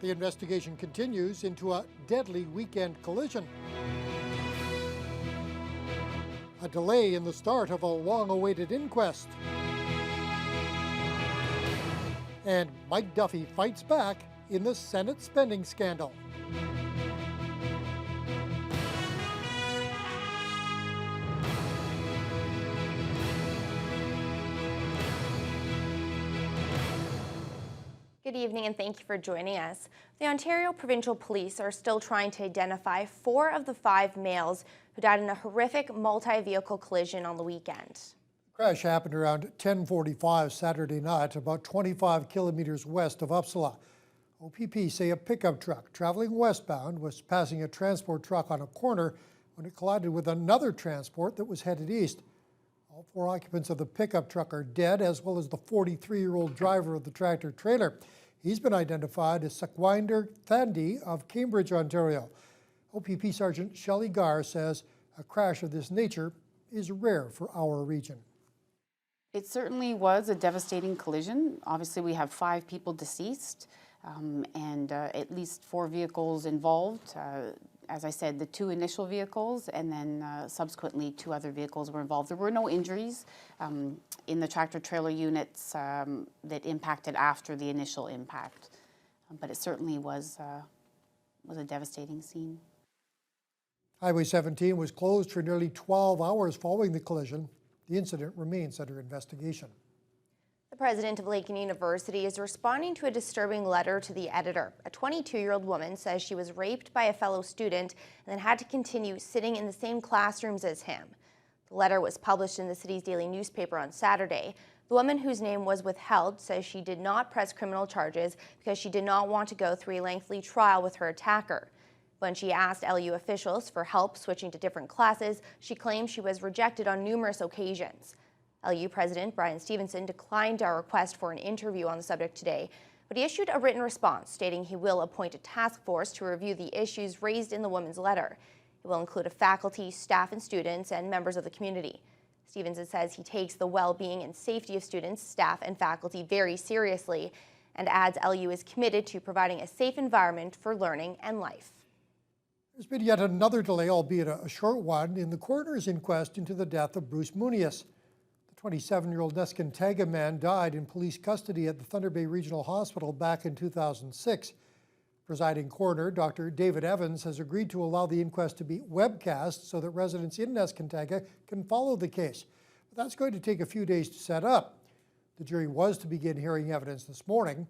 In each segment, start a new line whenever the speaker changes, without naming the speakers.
The investigation continues into a deadly weekend collision. A delay in the start of a long-awaited inquest. And Mike Duffy fights back in the Senate spending scandal.
Good evening and thank you for joining us. The Ontario Provincial Police are still trying to identify 4 of the 5 males who died in a horrific multi-vehicle collision on the weekend.
The crash happened around 10:45 Saturday night, about 25 kilometers west of Uppsala. OPP say a pickup truck traveling westbound was passing a transport truck on a corner when it collided with another transport that was headed east. All 4 occupants of the pickup truck are dead, as well as the 43-year-old driver of the tractor trailer. He's been identified as Sukhwinder Thandi of Cambridge, Ontario. OPP Sergeant Shelley Garr says a crash of this nature is rare for our region.
It certainly was a devastating collision. Obviously, we have 5 people deceased and at least 4 vehicles involved. As I said, the 2 initial vehicles and then subsequently 2 other vehicles were involved. There were no injuries in the tractor-trailer units that impacted after the initial impact, but it certainly was a devastating scene.
Highway 17 was closed for nearly 12 hours following the collision. The incident remains under investigation.
The president of Lakeland University is responding to a disturbing letter to the editor. A 22-year-old woman says she was raped by a fellow student and then had to continue sitting in the same classrooms as him. The letter was published in the city's daily newspaper on Saturday. The woman, whose name was withheld, says she did not press criminal charges because she did not want to go through a lengthy trial with her attacker. When she asked LU officials for help switching to different classes, she claimed she was rejected on numerous occasions. LU President Brian Stevenson declined our request for an interview on the subject today, but he issued a written response stating he will appoint a task force to review the issues raised in the woman's letter. It will include faculty, staff and students, and members of the community. Stevenson says he takes the well-being and safety of students, staff, and faculty very seriously, and adds LU is committed to providing a safe environment for learning and life.
There's been yet another delay, albeit a short one, in the coroner's inquest into the death of Bruce Munius. 27-year-old Neskantaga man died in police custody at the Thunder Bay Regional Hospital back in 2006. Presiding coroner, Dr. David Evans, has agreed to allow the inquest to be webcast so that residents in Neskantaga can follow the case. But that's going to take a few days to set up. The jury was to begin hearing evidence this morning.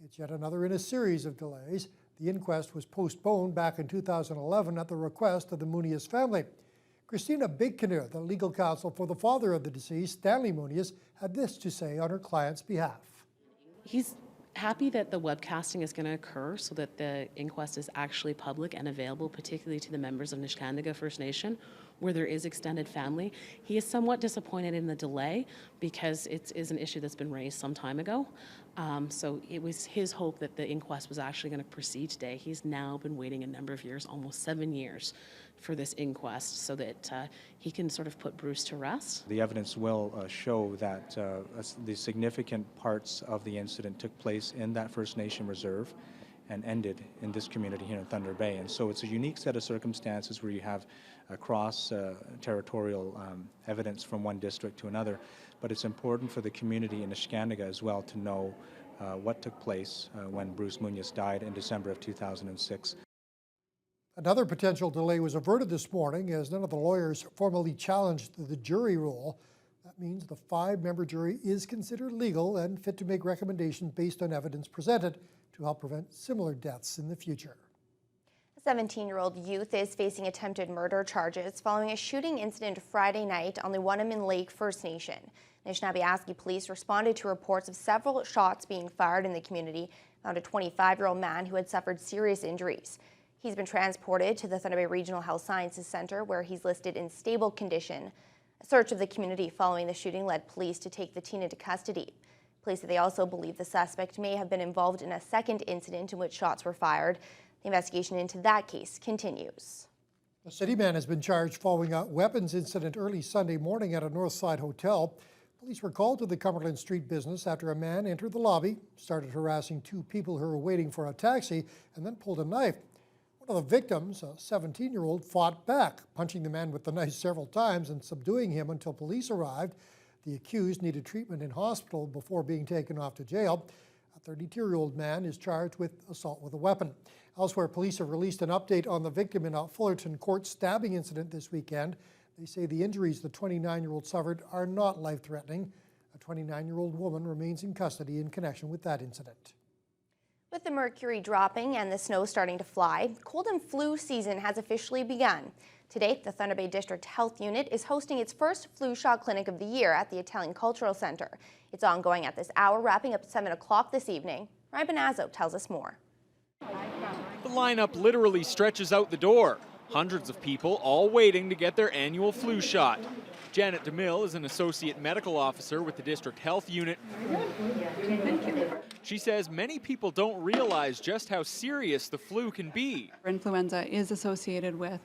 It's yet another in a series of delays. The inquest was postponed back in 2011 at the request of the Munius family. Christina Bigcanoe, the legal counsel for the father of the deceased, Stanley Munius, had this to say on her client's behalf.
He's happy that the webcasting is going to occur so that the inquest is actually public and available, particularly to the members of Niskandiga First Nation, where there is extended family. He is somewhat disappointed in the delay because it is an issue that's been raised some time ago. So it was his hope that the inquest was actually going to proceed today. He's now been waiting a number of years, almost 7 years, for this inquest so that he can sort of put Bruce to rest.
The evidence will show that the significant parts of the incident took place in that First Nation reserve and ended in this community here in Thunder Bay. And so it's a unique set of circumstances where you have cross-territorial evidence from one district to another, but it's important for the community in Niskandiga as well to know what took place when Bruce Munius died in December of 2006.
Another potential delay was averted this morning as none of the lawyers formally challenged the jury rule. That means the 5-member jury is considered legal and fit to make recommendations based on evidence presented to help prevent similar deaths in the future.
A 17-year-old youth is facing attempted murder charges following a shooting incident Friday night on the Wanamin Lake First Nation. Anishinaabe police responded to reports of several shots being fired in the community, found a 25-year-old man who had suffered serious injuries. He's been transported to the Thunder Bay Regional Health Sciences Center, where he's listed in stable condition. A search of the community following the shooting led police to take the teen into custody. Police say they also believe the suspect may have been involved in a second incident in which shots were fired. The investigation into that case continues. A
city man has been charged following a weapons incident early Sunday morning at a Northside hotel. Police were called to the Cumberland Street business after a man entered the lobby, started harassing two people who were waiting for a taxi, and then pulled a knife. One of the victims, a 17-year-old, fought back, punching the man with the knife several times and subduing him until police arrived. The accused needed treatment in hospital before being taken off to jail. A 32-year-old man is charged with assault with a weapon. Elsewhere, police have released an update on the victim in a Fullerton court stabbing incident this weekend. They say the injuries the 29-year-old suffered are not life-threatening. A 29-year-old woman remains in custody in connection with that incident.
With the mercury dropping and the snow starting to fly, cold and flu season has officially begun. Today, the Thunder Bay District Health Unit is hosting its first flu shot clinic of the year at the Italian Cultural Center. It's ongoing at this hour, wrapping up at 7 o'clock this evening. Ryan Benazzo tells us more.
The lineup literally stretches out the door. Hundreds of people all waiting to get their annual flu shot. Janet DeMille is an associate medical officer with the district health unit. She says many people don't realize just how serious the flu can be.
Influenza is associated with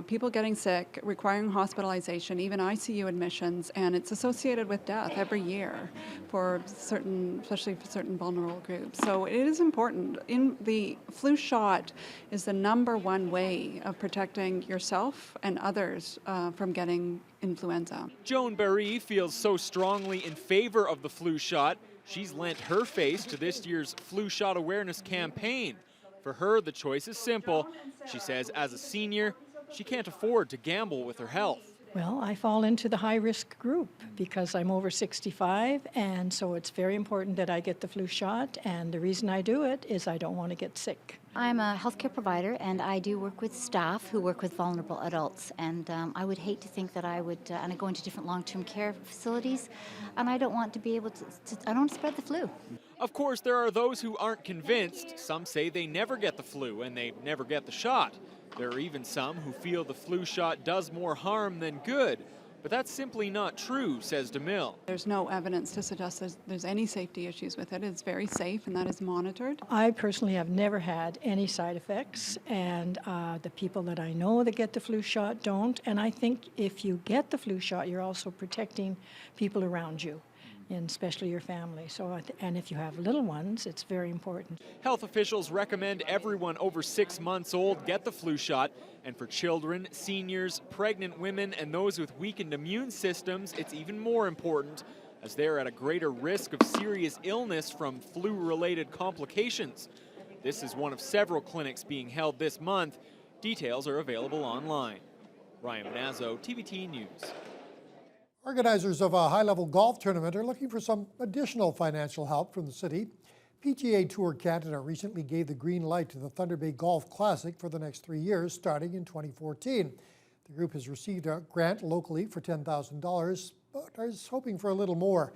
people getting sick, requiring hospitalization, even ICU admissions, and it's associated with death every year for certain, especially for certain vulnerable groups. So it is important. The flu shot is the #1 way of protecting yourself and others from getting influenza.
Joan Barry feels so strongly in favor of the flu shot, she's lent her face to this year's flu shot awareness campaign. For her, the choice is simple. She says as a senior, she can't afford to gamble with her health.
Well, I fall into the high-risk group because I'm over 65, and so it's very important that I get the flu shot, and the reason I do it is I don't want to get sick.
I'm a healthcare provider, and I do work with staff who work with vulnerable adults, and I would hate to think that I would, and I go into different long-term care facilities, and I don't want to be able to I don't want to spread the flu.
Of course, there are those who aren't convinced. Some say they never get the flu and they never get the shot. There are even some who feel the flu shot does more harm than good. But that's simply not true, says DeMille.
There's no evidence to suggest there's any safety issues with it. It's very safe, and that is monitored.
I personally have never had any side effects, and the people that I know that get the flu shot don't. And I think if you get the flu shot, you're also protecting people around you, and especially your family. So, and if you have little ones, it's very important.
Health officials recommend everyone over 6 months old get the flu shot. And for children, seniors, pregnant women, and those with weakened immune systems, it's even more important, as they're at a greater risk of serious illness from flu-related complications. This is one of several clinics being held this month. Details are available online. Ryan Benazzo, TBT News.
Organizers of a high-level golf tournament are looking for some additional financial help from the city. PGA Tour Canada recently gave the green light to the Thunder Bay Golf Classic for the next 3 years, starting in 2014. The group has received a grant locally for $10,000, but is hoping for a little more.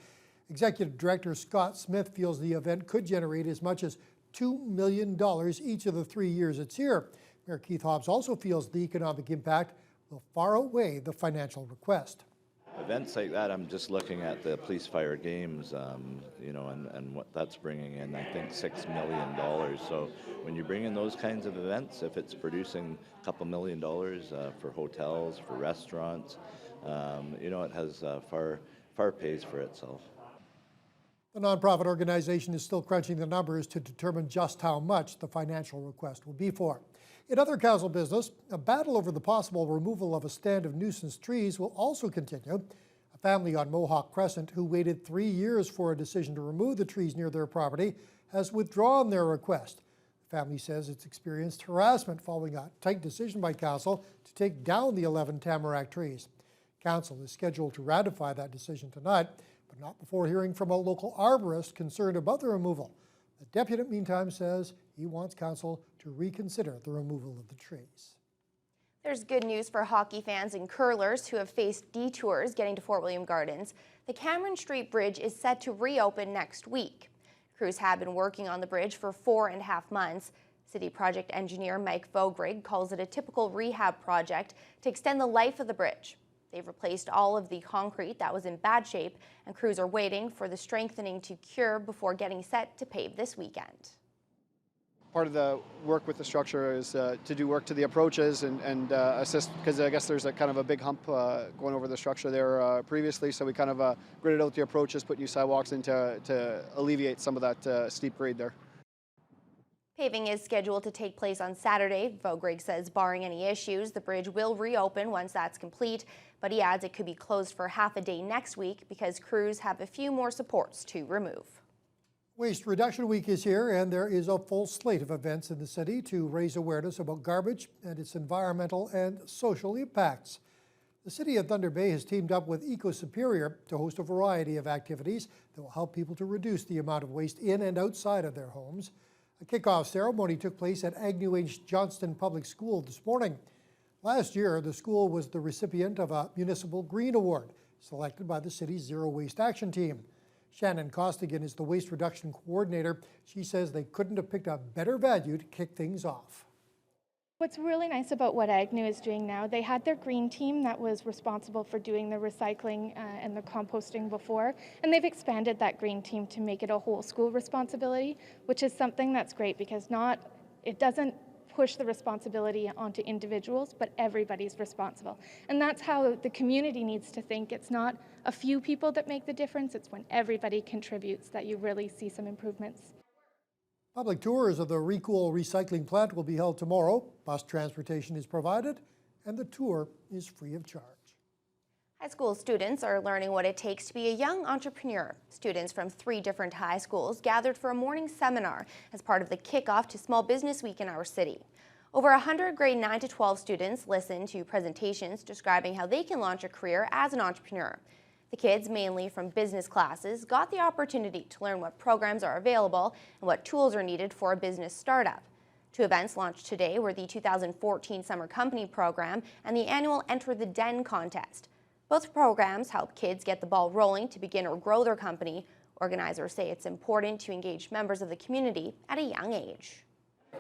Executive Director Scott Smith feels the event could generate as much as $2 million each of the 3 years it's here. Mayor Keith Hobbs also feels the economic impact will far outweigh the financial request.
Events like that, I'm just looking at the police fire games, and what that's bringing in, I think $6 million. So when you bring in those kinds of events, if it's producing a couple $1 million for hotels, for restaurants, it has far pays for itself.
The nonprofit organization is still crunching the numbers to determine just how much the financial request will be for. In other council business, a battle over the possible removal of a stand of nuisance trees will also continue. A family on Mohawk Crescent who waited 3 years for a decision to remove the trees near their property has withdrawn their request. The family says it's experienced harassment following a tight decision by council to take down the 11 tamarack trees. Council is scheduled to ratify that decision tonight, but not before hearing from a local arborist concerned about the removal. The deputy, meantime, says he wants council to reconsider the removal of the trees.
There's good news for hockey fans and curlers who have faced detours getting to Fort William Gardens. The Cameron Street Bridge is set to reopen next week. Crews have been working on the bridge for 4.5 months. City project engineer Mike Vogrig calls it a typical rehab project to extend the life of the bridge. They've replaced all of the concrete that was in bad shape, and crews are waiting for the strengthening to cure before getting set to pave this weekend.
Part of the work with the structure is to do work to the approaches and assist, because I guess there's a kind of a big hump going over the structure there previously, so we kind of gridded out the approaches, put new sidewalks in to alleviate some of that steep grade there.
Paving is scheduled to take place on Saturday. Vogrig says barring any issues, the bridge will reopen once that's complete, but he adds it could be closed for half a day next week because crews have a few more supports to remove.
Waste Reduction Week is here, and there is a full slate of events in the city to raise awareness about garbage and its environmental and social impacts. The city of Thunder Bay has teamed up with Eco Superior to host a variety of activities that will help people to reduce the amount of waste in and outside of their homes. A kickoff ceremony took place at Agnew H. Johnston Public School this morning. Last year, the school was the recipient of a Municipal Green Award, selected by the city's Zero Waste Action Team. Shannon Costigan is the waste reduction coordinator. She says they couldn't have picked a better venue to kick things off.
What's really nice about what Agnew is doing now, they had their green team that was responsible for doing the recycling and the composting before, and they've expanded that green team to make it a whole school responsibility, which is something that's great because it doesn't push the responsibility onto individuals, but everybody's responsible. And that's how the community needs to think. It's not a few people that make the difference, it's when everybody contributes that you really see some improvements.
Public tours of the Recool recycling plant will be held tomorrow. Bus transportation is provided, and the tour is free of charge.
High school students are learning what it takes to be a young entrepreneur. Students from 3 different high schools gathered for a morning seminar as part of the kickoff to Small Business Week in our city. Over 100 grade 9 to 12 students listened to presentations describing how they can launch a career as an entrepreneur. The kids, mainly from business classes, got the opportunity to learn what programs are available and what tools are needed for a business startup. 2 events launched today were the 2014 Summer Company Program and the annual Enter the Den contest. Both programs help kids get the ball rolling to begin or grow their company. Organizers say it's important to engage members of the community at a young age.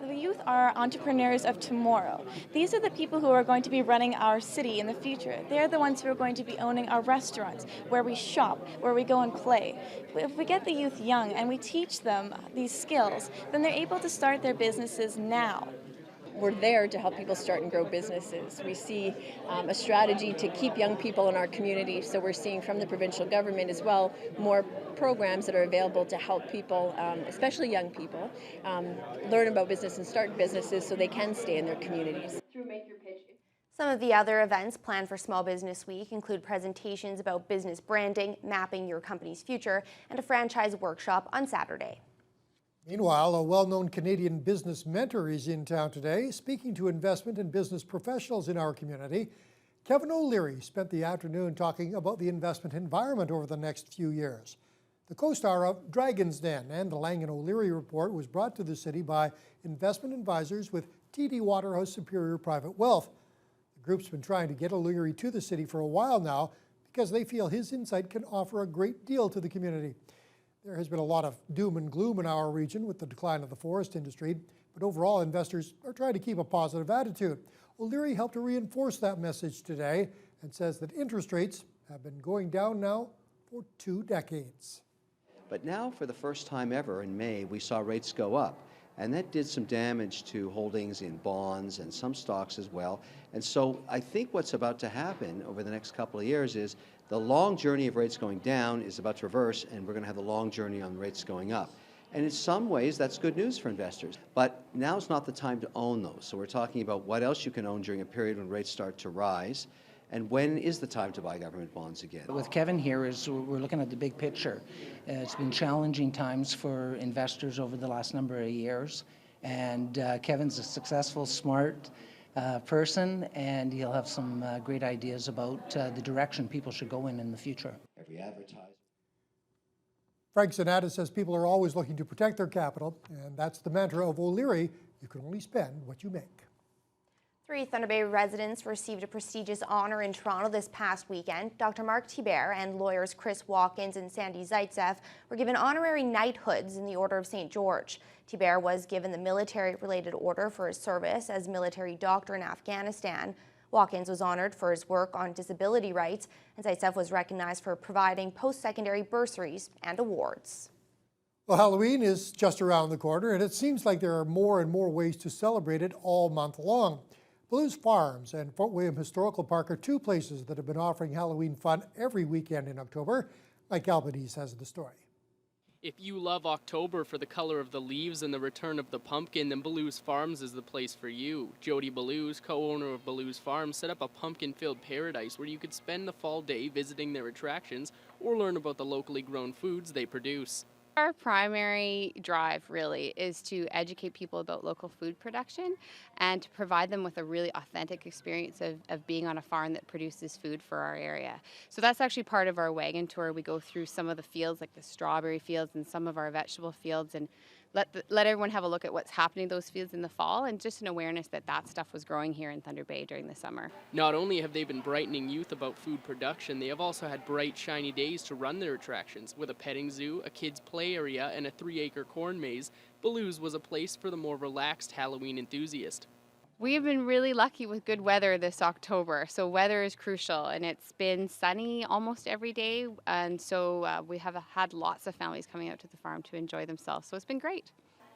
The youth are entrepreneurs of tomorrow. These are the people who are going to be running our city in the future. They're the ones who are going to be owning our restaurants, where we shop, where we go and play. If we get the youth young and we teach them these skills, then they're able to start their businesses now.
We're there to help people start and grow businesses. We see a strategy to keep young people in our community, so we're seeing from the provincial government as well more programs that are available to help people, especially young people, learn about business and start businesses so they can stay in their communities.
Some of the other events planned for Small Business Week include presentations about business branding, mapping your company's future, and a franchise workshop on Saturday.
Meanwhile, a well-known Canadian business mentor is in town today, speaking to investment and business professionals in our community. Kevin O'Leary spent the afternoon talking about the investment environment over the next few years. The co-star of Dragon's Den and the Lang & O'Leary Report was brought to the city by investment advisors with TD Waterhouse Superior Private Wealth. The group's been trying to get O'Leary to the city for a while now because they feel his insight can offer a great deal to the community. There has been a lot of doom and gloom in our region with the decline of the forest industry, but overall investors are trying to keep a positive attitude. O'Leary helped to reinforce that message today and says that interest rates have been going down now for 2 decades.
But now, for the first time ever in May, we saw rates go up. And that did some damage to holdings in bonds and some stocks as well. And so I think what's about to happen over the next couple of years is the long journey of rates going down is about to reverse, and we're going to have the long journey on rates going up. And in some ways, that's good news for investors. But now's not the time to own those. So we're talking about what else you can own during a period when rates start to rise. And when is the time to buy government bonds again?
With Kevin here, we're looking at the big picture. It's been challenging times for investors over the last number of years. And Kevin's a successful, smart person, and he'll have some great ideas about the direction people should go in the future.
Every advertiser.
Frank Zanata says people are always looking to protect their capital, and that's the mantra of O'Leary: you can only spend what you make.
3 Thunder Bay residents received a prestigious honor in Toronto this past weekend. Dr. Mark Thibert and lawyers Chris Watkins and Sandy Zaitsev were given honorary knighthoods in the Order of St. George. Thibert was given the military-related order for his service as military doctor in Afghanistan. Watkins was honored for his work on disability rights, and Zaitsev was recognized for providing post-secondary bursaries and awards.
Well, Halloween is just around the corner, and it seems like there are more and more ways to celebrate it all month long. Blues Farms and Fort William Historical Park are two places that have been offering Halloween fun every weekend in October. Mike Albanese has the story.
If you love October for the color of the leaves and the return of the pumpkin, then Blues Farms is the place for you. Jody Blues, co-owner of Blues Farms, set up a pumpkin-filled paradise where you could spend the fall day visiting their attractions or learn about the locally grown foods they produce.
Our primary drive really is to educate people about local food production and to provide them with a really authentic experience of being on a farm that produces food for our area. So that's actually part of our wagon tour. We go through some of the fields like the strawberry fields and some of our vegetable fields and let everyone have a look at what's happening in those fields in the fall and just an awareness that that stuff was growing here in Thunder Bay during the summer.
Not only have they been brightening youth about food production, they have also had bright, shiny days to run their attractions. With a petting zoo, a kids' play area, and a 3-acre corn maze, Blues was a place for the more relaxed Halloween enthusiast.
We have been really lucky with good weather this October, so weather is crucial, and it's been sunny almost every day, and so we have had lots of families coming out to the farm to enjoy themselves, so it's been great.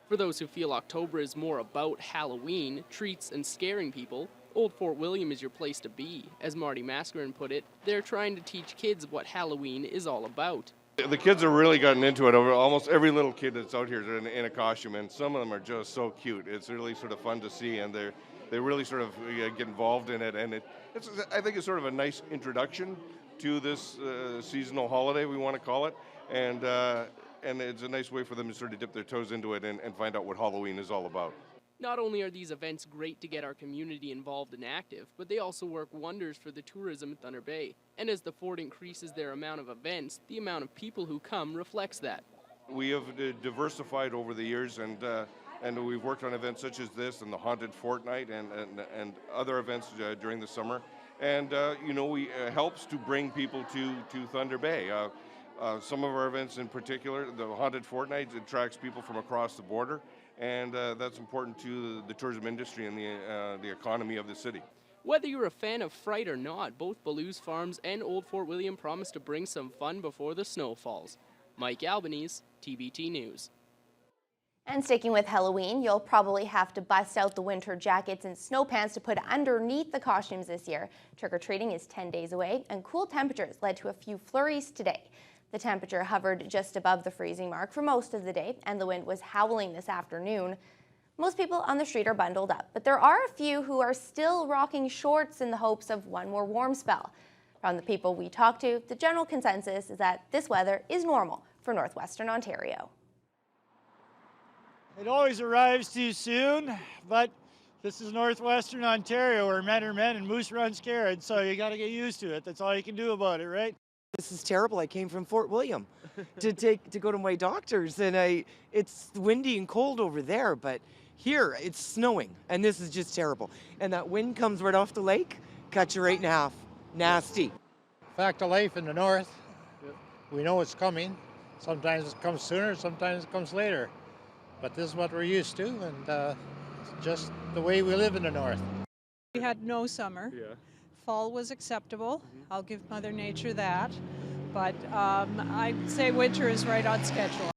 For those who feel October is more about Halloween, treats, and scaring people, Old Fort William is your place to be. As Marty Mascarin put it, they're trying to teach kids what Halloween is all about.
The kids have really gotten into it. Almost every little kid that's out here is in a costume, and some of them are just so cute. It's really sort of fun to see, and they really sort of get involved in it. And I think it's sort of a nice introduction to this seasonal holiday, we want to call it, and it's a nice way for them to sort of dip their toes into it and find out what Halloween is all about.
Not only are these events great to get our community involved and active, but they also work wonders for the tourism in Thunder Bay. And as the fort increases their amount of events, the amount of people who come reflects that.
We have diversified over the years, and we've worked on events such as this and the Haunted Fortnight and other events during the summer. And, we helps to bring people to Thunder Bay. Some of our events in particular, the Haunted Fortnight attracts people from across the border, and that's important to the tourism industry and the economy of the city.
Whether you're a fan of fright or not, both Blues Farms and Old Fort William promise to bring some fun before the snow falls. Mike Albanese, TBT News.
And sticking with Halloween, you'll probably have to bust out the winter jackets and snow pants to put underneath the costumes this year. Trick-or-treating is 10 days away, and cool temperatures led to a few flurries today. The temperature hovered just above the freezing mark for most of the day, and the wind was howling this afternoon. Most people on the street are bundled up, but there are a few who are still rocking shorts in the hopes of one more warm spell. From the people we talked to, the general consensus is that this weather is normal for northwestern Ontario.
It always arrives too soon, but this is northwestern Ontario where men are men and moose run scared, so you got to get used to it. That's all you can do about it, right?
This is terrible. I came from Fort William to go to my doctor's, and it's windy and cold over there, but here it's snowing, and this is just terrible. And that wind comes right off the lake, cuts you right in half. Nasty.
Fact of life in the north. We know it's coming. Sometimes it comes sooner, sometimes it comes later. But this is what we're used to, and it's just the way we live in the north.
We had no summer.
Yeah.
Fall was acceptable. I'll give Mother Nature that. But I'd say winter is right on schedule.